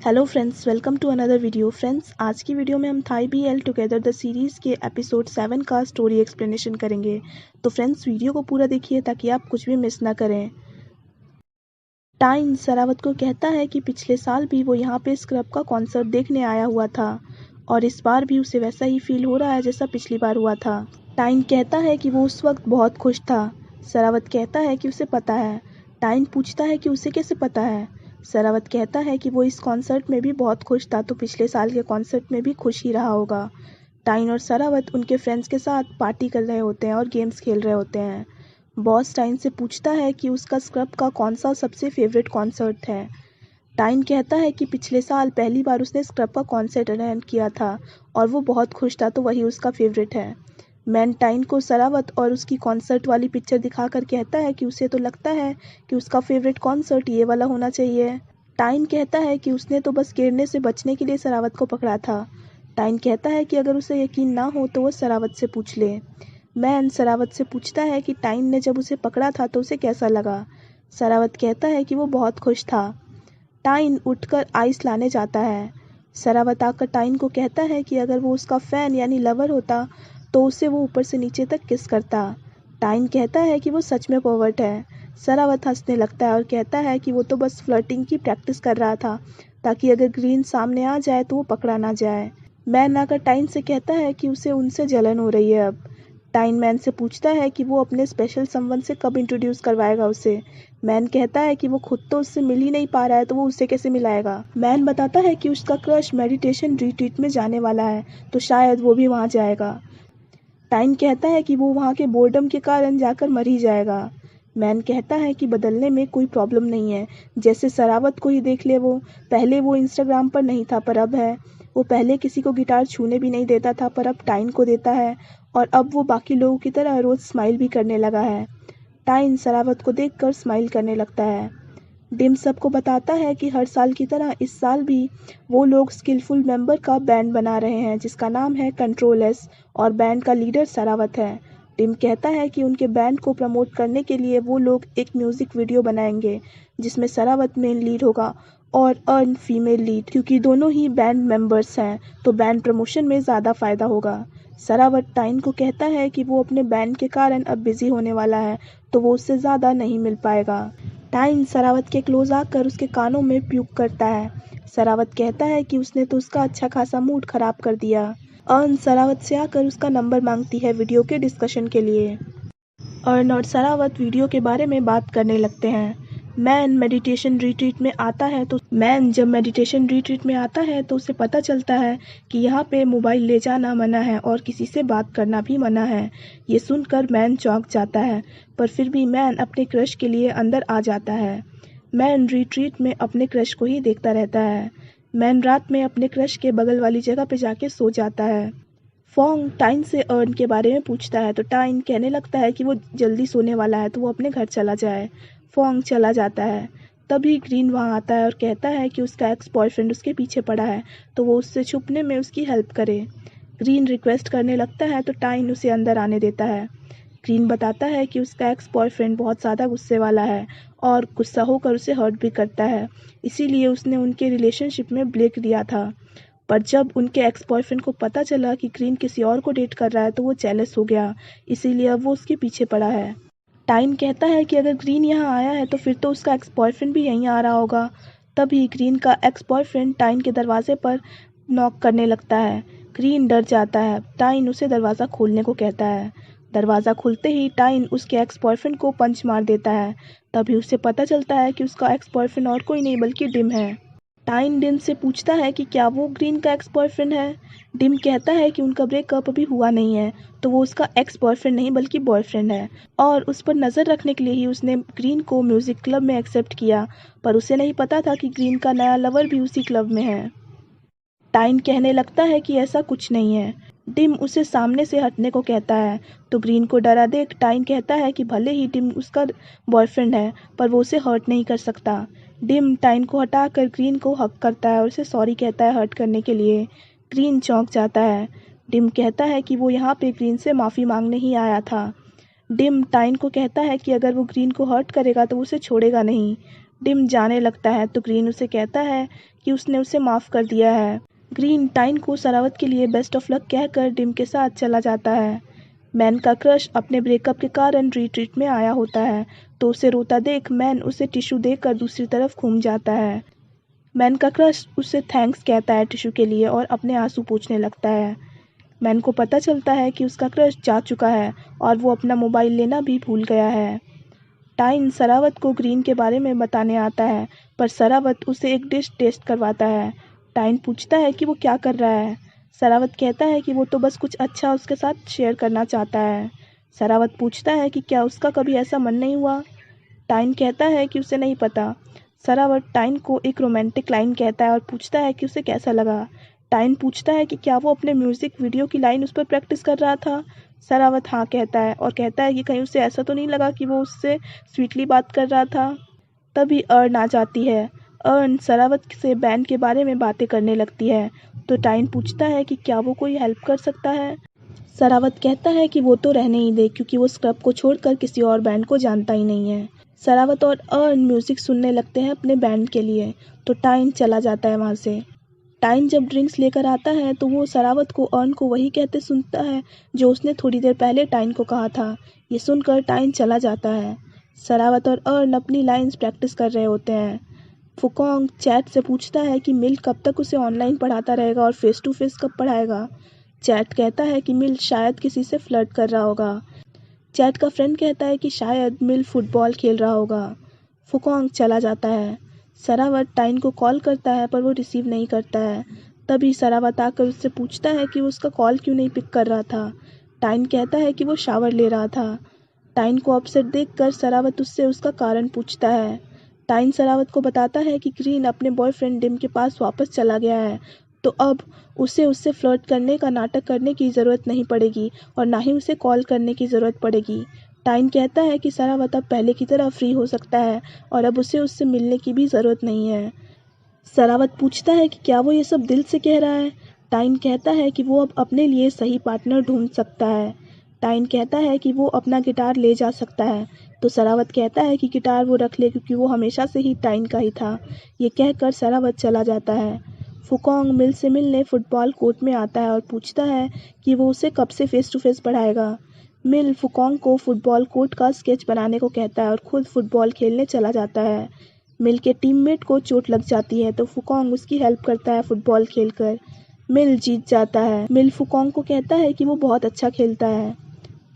Hello friends, welcome to another video. Friends, आज की video में हम Thai B L together the series के एपिसोड 7 का स्टोरी एक्सप्लेनेशन करेंगे। तो फ्रेंड्स, वीडियो को पूरा देखिए ताकि आप कुछ भी मिस ना करें। टाइन सरावत को कहता है कि पिछले साल भी वो यहाँ पे स्क्रब का कॉन्सर्ट देखने आया हुआ था और इस बार भी उसे वैसा ही फील हो रहा है जैसा पिछली बार हुआ था। टाइन कहता है कि वो उस वक्त बहुत खुश था। सरावत कहता है कि उसे पता है। टाइन पूछता है कि उसे कैसे पता है। सरावत कहता है कि वो इस कॉन्सर्ट में भी बहुत खुश था तो पिछले साल के कॉन्सर्ट में भी खुश ही रहा होगा। टाइन और सरावत उनके फ्रेंड्स के साथ पार्टी कर रहे होते हैं और गेम्स खेल रहे होते हैं। बॉस टाइन से पूछता है कि उसका स्क्रब का कौन सा सबसे फेवरेट कॉन्सर्ट है। टाइन कहता है कि पिछले साल पहली बार उसने स्क्रब का कॉन्सर्ट अटेंड किया था और वो बहुत खुश था तो वही उसका फेवरेट है। मैन टाइन को सरावत और उसकी कॉन्सर्ट वाली पिक्चर दिखाकर कहता है कि उसे तो लगता है कि उसका फेवरेट कॉन्सर्ट ये वाला होना चाहिए। टाइन कहता है कि उसने तो बस गिरने से बचने के लिए सरावत को पकड़ा था। टाइन कहता है कि अगर उसे यकीन ना हो तो वो सरावत से पूछ ले। मैन सरावत से पूछता है कि टाइन ने जब उसे पकड़ा था तो उसे कैसा लगा। सरावत कहता है कि वो बहुत खुश था। टाइन उठकर आइस लाने जाता है। सरावत आकर टाइन को कहता है कि अगर वो उसका फ़ैन यानी लवर होता तो उसे वो ऊपर से नीचे तक किस करता। टाइन कहता है कि वो सच में पर्वर्ट है। सरावत हंसने लगता है और कहता है कि वो तो बस फ्लर्टिंग की प्रैक्टिस कर रहा था ताकि अगर ग्रीन सामने आ जाए तो वो पकड़ा ना जाए। मैन आकर टाइन से कहता है कि उसे उनसे जलन हो रही है अब। टाइन मैन से पूछता है कि वो अपने स्पेशल समवन से कब इंट्रोड्यूस करवाएगा उसे। मैन कहता है कि वो खुद तो उससे मिल ही नहीं पा रहा है तो वो उससे कैसे मिलाएगा। मैन बताता है कि उसका क्रश मेडिटेशन रिट्रीट में जाने वाला है तो शायद वो भी वहाँ जाएगा। टाइन कहता है कि वो वहाँ के बोर्डम के कारण जाकर मर ही जाएगा। मैन कहता है कि बदलने में कोई प्रॉब्लम नहीं है, जैसे सरावत को ही देख ले। वो पहले वो इंस्टाग्राम पर नहीं था पर अब है। वो पहले किसी को गिटार छूने भी नहीं देता था पर अब टाइन को देता है और अब वो बाकी लोगों की तरह रोज़ स्माइल भी करने लगा है। टाइन सरावत को देखकर स्माइल करने लगता है। डिम सबको बताता है कि हर साल की तरह इस साल भी वो लोग स्किलफुल मेंबर का बैंड बना रहे हैं जिसका नाम है कंट्रोल एस और बैंड का लीडर सरावत है। डिम कहता है कि उनके बैंड को प्रमोट करने के लिए वो लोग एक म्यूज़िक वीडियो बनाएंगे जिसमें सरावत मेन लीड होगा और अर्न फीमेल लीड, क्योंकि दोनों ही बैंड मेंबर्स हैं तो बैंड प्रमोशन में ज़्यादा फ़ायदा होगा। सरावत टाइन को कहता है कि वो अपने बैंड के कारण अब बिज़ी होने वाला है तो वो उससे ज़्यादा नहीं मिल पाएगा। टाइन सरावत के क्लोज आकर उसके कानों में प्यूक करता है। सरावत कहता है कि उसने तो उसका अच्छा खासा मूड खराब कर दिया। अर्न सरावत से आकर उसका नंबर मांगती है वीडियो के डिस्कशन के लिए। अर्न और सरावत वीडियो के बारे में बात करने लगते हैं। मैन जब मेडिटेशन रिट्रीट में आता है तो उसे पता चलता है कि यहाँ पे मोबाइल ले जाना मना है और किसी से बात करना भी मना है। ये सुनकर मैन चौंक जाता है पर फिर भी मैन अपने क्रश के लिए अंदर आ जाता है। मैन रिट्रीट में अपने क्रश को ही देखता रहता है। मैन रात में अपने क्रश के बगल वाली जगह पे जाके सो जाता है। फोंग टाइन से अर्न के बारे में पूछता है तो टाइन कहने लगता है कि वो जल्दी सोने वाला है तो वो अपने घर चला जाए। फोंग चला जाता है। तभी ग्रीन वहाँ आता है और कहता है कि उसका एक्स बॉयफ्रेंड उसके पीछे पड़ा है तो वो उससे छुपने में उसकी हेल्प करे। ग्रीन रिक्वेस्ट करने लगता है तो टाइन उसे अंदर आने देता है। ग्रीन बताता है कि उसका एक्स बॉयफ्रेंड बहुत ज़्यादा गुस्से वाला है और गुस्सा होकर उसे हर्ट भी करता है, इसीलिए उसने उनके रिलेशनशिप में ब्रेक दिया था। पर जब उनके एक्स बॉयफ्रेंड को पता चला कि ग्रीन किसी और को डेट कर रहा है तो वो जेलस हो गया, इसीलिए अब वो उसके पीछे पड़ा है। टाइन कहता है कि अगर ग्रीन यहाँ आया है तो फिर तो उसका एक्स बॉयफ्रेंड भी यहीं आ रहा होगा। तभी ग्रीन का एक्स बॉयफ्रेंड टाइन के दरवाजे पर नॉक करने लगता है। ग्रीन डर जाता है। टाइन उसे दरवाज़ा खोलने को कहता है। दरवाज़ा खुलते ही टाइन उसके एक्स बॉयफ्रेंड को पंच मार देता है। तभी उसे पता चलता है कि उसका एक्स बॉयफ्रेंड और कोई नहीं बल्कि डिम है। टाइन डिम से पूछता है कि क्या वो ग्रीन का एक्स बॉयफ्रेंड है। डिम कहता है कि उनका ब्रेकअप अभी हुआ नहीं है तो वो उसका एक्स बॉयफ्रेंड नहीं बल्कि बॉयफ्रेंड है और उस पर नज़र रखने के लिए ही उसने ग्रीन को म्यूज़िक क्लब में एक्सेप्ट किया, पर उसे नहीं पता था कि ग्रीन का नया लवर भी उसी क्लब में है। टाइन कहने लगता है कि ऐसा कुछ नहीं है। डिम उसे सामने से हटने को कहता है तो ग्रीन को डरा देख टाइन कहता है कि भले ही डिम उसका बॉयफ्रेंड है पर वो उसे हर्ट नहीं कर सकता। डिम टाइन को हटाकर ग्रीन को हक करता है और उसे सॉरी कहता है हर्ट करने के लिए। ग्रीन चौंक जाता है। डिम कहता है कि वो यहाँ पे ग्रीन से माफ़ी मांगने ही आया था। डिम टाइन को कहता है कि अगर वो ग्रीन को हर्ट करेगा तो उसे छोड़ेगा नहीं। डिम जाने लगता है तो ग्रीन उसे कहता है कि उसने उसे माफ़ कर दिया है। ग्रीन टाइन को सरावत के लिए बेस्ट ऑफ लक कहकर डिम के साथ चला जाता है। मैन का क्रश अपने ब्रेकअप के कारण रिट्रीट में आया होता है तो उसे रोता देख मैन उसे टिश्यू देकर दूसरी तरफ घूम जाता है। मैन का क्रश उसे थैंक्स कहता है टिश्यू के लिए और अपने आंसू पोंछने लगता है। मैन को पता चलता है कि उसका क्रश जा चुका है और वो अपना मोबाइल लेना भी भूल गया है। टाइन सरावत को ग्रीन के बारे में बताने आता है पर सरावत उसे एक डिश टेस्ट करवाता है। टाइन पूछता है कि वो क्या कर रहा है। सरावत कहता है कि वो तो बस कुछ अच्छा उसके साथ शेयर करना चाहता है। सरावत पूछता है कि क्या उसका कभी ऐसा मन नहीं हुआ। टाइन कहता है कि उसे नहीं पता। सरावत टाइन को एक रोमांटिक लाइन कहता है और पूछता है कि उसे कैसा लगा। टाइन पूछता है कि क्या वो अपने म्यूज़िक वीडियो की लाइन उस पर प्रैक्टिस कर रहा था। सरावत हाँ कहता है और कहता है कि कहीं उसे ऐसा तो नहीं लगा कि वो उससे स्वीटली बात कर रहा था। तभी अर्न आ जाती है। अर्न सरावत से बैंड के बारे में बातें करने लगती है तो टाइन पूछता है कि क्या वो कोई हेल्प कर सकता है। सरावत कहता है कि वो तो रहने ही दे क्योंकि वो स्क्रब को छोड़कर किसी और बैंड को जानता ही नहीं है। सरावत और अर्न म्यूज़िक सुनने लगते हैं अपने बैंड के लिए तो टाइन चला जाता है वहाँ से। टाइन जब ड्रिंक्स लेकर आता है तो वो सरावत को अर्न को वही कहते सुनता है जो उसने थोड़ी देर पहले टाइन को कहा था। ये सुनकर टाइन चला जाता है। सरावत और अर्न अपनी लाइंस प्रैक्टिस कर रहे होते हैं। फुकोंग चैट से पूछता है कि मिल कब तक उसे ऑनलाइन पढ़ाता रहेगा और फेस टू फेस कब पढ़ाएगा। चैट कहता है कि मिल शायद किसी से फ्लर्ट कर रहा होगा। चैट का फ्रेंड कहता है कि शायद मिल फुटबॉल खेल रहा होगा। फुकोंग चला जाता है। सरावत टाइन को कॉल करता है पर वो रिसीव नहीं करता है। तभी सरावत आकर उससे पूछता है कि वो उसका कॉल क्यों नहीं पिक कर रहा था। टाइन कहता है कि वो शावर ले रहा था। टाइन को अपसेट देखकर सरावत उससे उसका कारण पूछता है। टाइन सरावत को बताता है कि ग्रीन अपने बॉयफ्रेंड डिम के पास वापस चला गया है तो अब उसे उससे फ्लर्ट करने का नाटक करने की ज़रूरत नहीं पड़ेगी और ना ही उसे कॉल करने की ज़रूरत पड़ेगी। टाइन कहता है कि सरावत अब पहले की तरह फ्री हो सकता है और अब उसे उससे मिलने की भी ज़रूरत नहीं है। सरावत पूछता है कि क्या वो ये सब दिल से कह रहा है। टाइन कहता है कि वो अब अपने लिए सही पार्टनर ढूंढ सकता है। टाइन कहता है कि वो अपना गिटार ले जा सकता है तो सरावत कहता है कि गिटार वो रख ले क्योंकि वो हमेशा से ही टाइन का ही था। ये कहकर सरावत चला जाता है। फुकोंग मिल से मिलने फुटबॉल कोर्ट में आता है और पूछता है कि वो उसे कब से फेस टू फेस पढ़ाएगा। मिल फुकोंग को फुटबॉल कोर्ट का स्केच बनाने को कहता है और खुद फुटबॉल खेलने चला जाता है। मिल के टीममेट को चोट लग जाती है तो फुकोंग उसकी हेल्प करता है फुटबॉल खेलकर। मिल जीत जाता है। मिल फुकोंग को कहता है कि वो बहुत अच्छा खेलता है।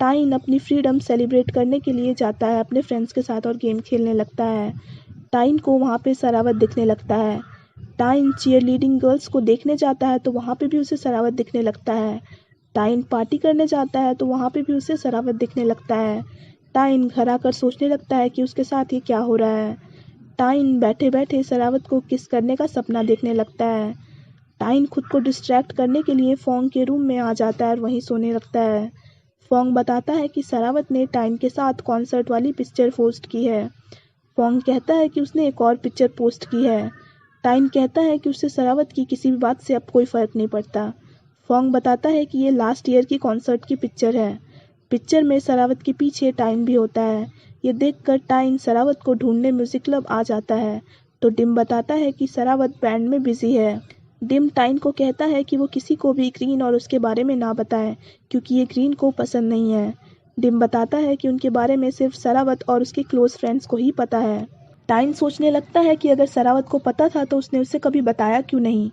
टाइन अपनी फ्रीडम सेलिब्रेट करने के लिए जाता है अपने फ्रेंड्स के साथ और गेम खेलने लगता है। टाइन को वहाँ पे सरावत दिखने लगता है। टाइन चीयर लीडिंग गर्ल्स को देखने जाता है तो वहाँ पे भी उसे सरावत दिखने लगता है। टाइन पार्टी करने जाता है तो वहाँ पे भी उसे सरावत दिखने लगता है। टाइन घर आकर सोचने लगता है कि उसके साथ ये क्या हो रहा है। टाइन बैठे बैठे सरावत को किस करने का सपना देखने लगता है। टाइन खुद को डिस्ट्रैक्ट करने के लिए फोंग के रूम में आ जाता है और वहीं सोने लगता है। फोंग बताता है कि सरावत ने टाइन के साथ कॉन्सर्ट वाली पिक्चर पोस्ट की है। फोंग कहता है कि उसने एक और पिक्चर पोस्ट की है। टाइन कहता है कि उससे सरावत की किसी भी बात से अब कोई फ़र्क नहीं पड़ता। फोंग बताता है कि ये लास्ट ईयर की कॉन्सर्ट की पिक्चर है। पिक्चर में सरावत के पीछे टाइन भी होता है। ये देखकर टाइन सरावत को ढूंढने म्यूज़िक क्लब आ जाता है तो डिम बताता है कि सरावत बैंड में बिजी है। डिम टाइन को कहता है कि वो किसी को भी ग्रीन और उसके बारे में ना बताए क्योंकि ये ग्रीन को पसंद नहीं है। डिम बताता है कि उनके बारे में सिर्फ सरावत और उसके क्लोज फ्रेंड्स को ही पता है। टाइन सोचने लगता है कि अगर सरावत को पता था तो उसने उसे कभी बताया क्यों नहीं।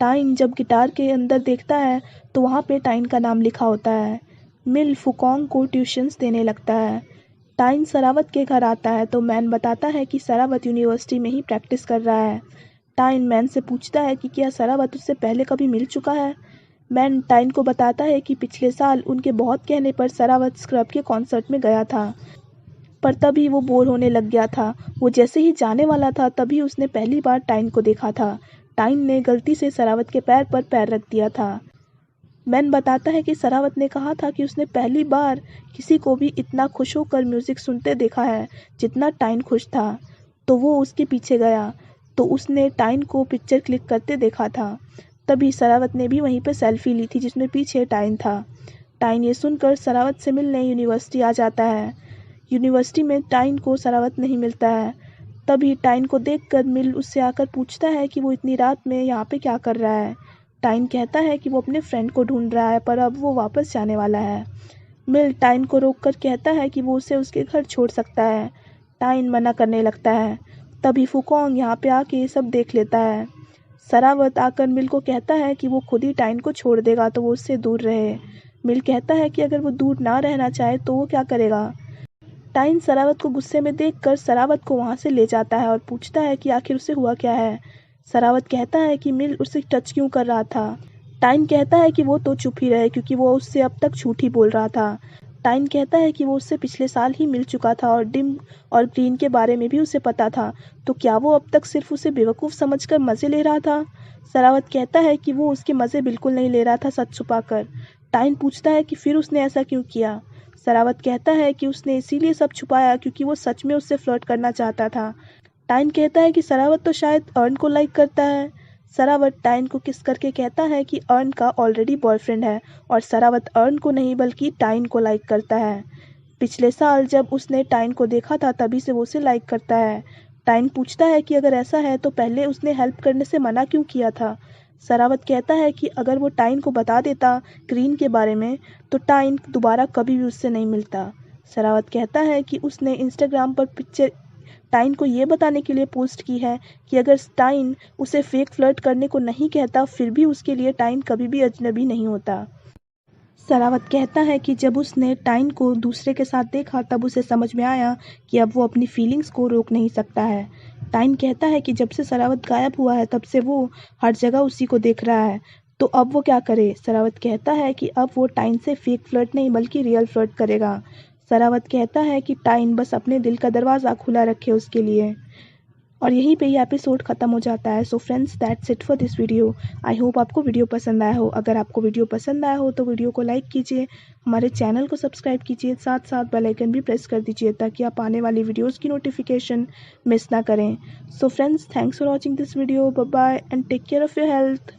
टाइन जब गिटार के अंदर देखता है तो वहाँ पे टाइन का नाम लिखा होता है। मिल फुकोंग को ट्यूशन्स देने लगता है। टाइन सरावत के घर आता है तो मैन बताता है कि सरावत यूनिवर्सिटी में ही प्रैक्टिस कर रहा है। टाइन मैन से पूछता है कि क्या सरावत उससे पहले कभी मिल चुका है। मैन टाइन को बताता है कि पिछले साल उनके बहुत कहने पर सरावत स्क्रब के कॉन्सर्ट में गया था पर तभी वो बोर होने लग गया था। वो जैसे ही जाने वाला था तभी उसने पहली बार टाइन को देखा था। टाइन ने गलती से सरावत के पैर पर पैर रख दिया था। मैन बताता है कि सरावत ने कहा था कि उसने पहली बार किसी को भी इतना खुश होकर म्यूज़िक सुनते देखा है जितना टाइन खुश था। तो वो उसके पीछे गया तो उसने टाइन को पिक्चर क्लिक करते देखा था। तभी सरावत ने भी वहीं पर सेल्फी ली थी जिसमें पीछे टाइन था। टाइन ये सुनकर सरावत से मिलने यूनिवर्सिटी आ जाता है। यूनिवर्सिटी में टाइन को सरावत नहीं मिलता है। तभी टाइन को देखकर मिल उससे आकर पूछता है कि वो इतनी रात में यहाँ पे क्या कर रहा है। टाइन कहता है कि वो अपने फ्रेंड को ढूंढ रहा है, पर अब वो वापस जाने वाला है। मिल टाइन को रोककर कहता है कि वो उसे उसके घर छोड़ सकता है। टाइन मना करने लगता है। तभी फुकोंग यहाँ पे आके ये सब देख लेता है। सरावत आकर मिल को कहता है कि वो खुद ही टाइन को छोड़ देगा तो वो उससे दूर रहे। मिल कहता है कि अगर वो दूर ना रहना चाहे तो वो क्या करेगा। टाइन सरावत को गुस्से में देखकर सरावत को वहाँ से ले जाता है और पूछता है कि आखिर उसे हुआ क्या है। सरावत कहता है कि मिल उसे टच क्यों कर रहा था। टाइन कहता है कि वो तो चुप ही रहे क्योंकि वो उससे अब तक झूठ ही बोल रहा था। टाइन कहता है कि वो उससे पिछले साल ही मिल चुका था और डिम और ग्रीन के बारे में भी उसे पता था, तो क्या वो अब तक सिर्फ उसे बेवकूफ़ समझकर मज़े ले रहा था। सरावत कहता है कि वो उसके मज़े बिल्कुल नहीं ले रहा था सच छुपाकर। टाइन पूछता है कि फिर उसने ऐसा क्यों किया। सरावत कहता है कि उसने इसीलिए सब छुपाया क्योंकि वो सच में उससे फ्लर्ट करना चाहता था। टाइन कहता है कि सरावत तो शायद अर्न को लाइक करता है। सरावत टाइन को किस करके कहता है कि अर्न का ऑलरेडी बॉयफ्रेंड है और सरावत अर्न को नहीं बल्कि टाइन को लाइक करता है। पिछले साल जब उसने टाइन को देखा था तभी से वो उसे लाइक करता है। टाइन पूछता है कि अगर ऐसा है तो पहले उसने हेल्प करने से मना क्यों किया था। सरावत कहता है कि अगर वो टाइन को बता देता ग्रीन के बारे में तो टाइन दोबारा कभी भी उससे नहीं मिलता। सरावत कहता है कि उसने इंस्टाग्राम पर पिक्चर टाइन को ये बताने के लिए पोस्ट की है कि अगर टाइन उसे फेक फ्लर्ट करने को नहीं कहता फिर भी उसके लिए टाइन कभी भी अजनबी नहीं होता। सरावत कहता है कि जब उसने टाइन को दूसरे के साथ देखा तब उसे समझ में आया कि अब वो अपनी फीलिंग्स को रोक नहीं सकता है। टाइन कहता है कि जब से सरावत गायब हुआ है तब से वो हर जगह उसी को देख रहा है, तो अब वो क्या करे। सरावत कहता है कि अब वो टाइन से फेक फ्लर्ट नहीं बल्कि रियल फ्लर्ट करेगा। सरावत कहता है कि टाइन बस अपने दिल का दरवाज़ा खुला रखे उसके लिए। और यहीं पे ये एपिसोड ख़त्म हो जाता है। So friends, that's it for this video. I hope आपको वीडियो पसंद आया हो। अगर आपको वीडियो पसंद आया हो तो वीडियो को लाइक कीजिए, हमारे चैनल को सब्सक्राइब कीजिए, साथ साथ बेल आइकन भी प्रेस कर दीजिए ताकि आप आने वाली वीडियोज़ की नोटिफिकेशन मिस ना करें। So friends, thanks for watching this video. Bye bye and take care of your health.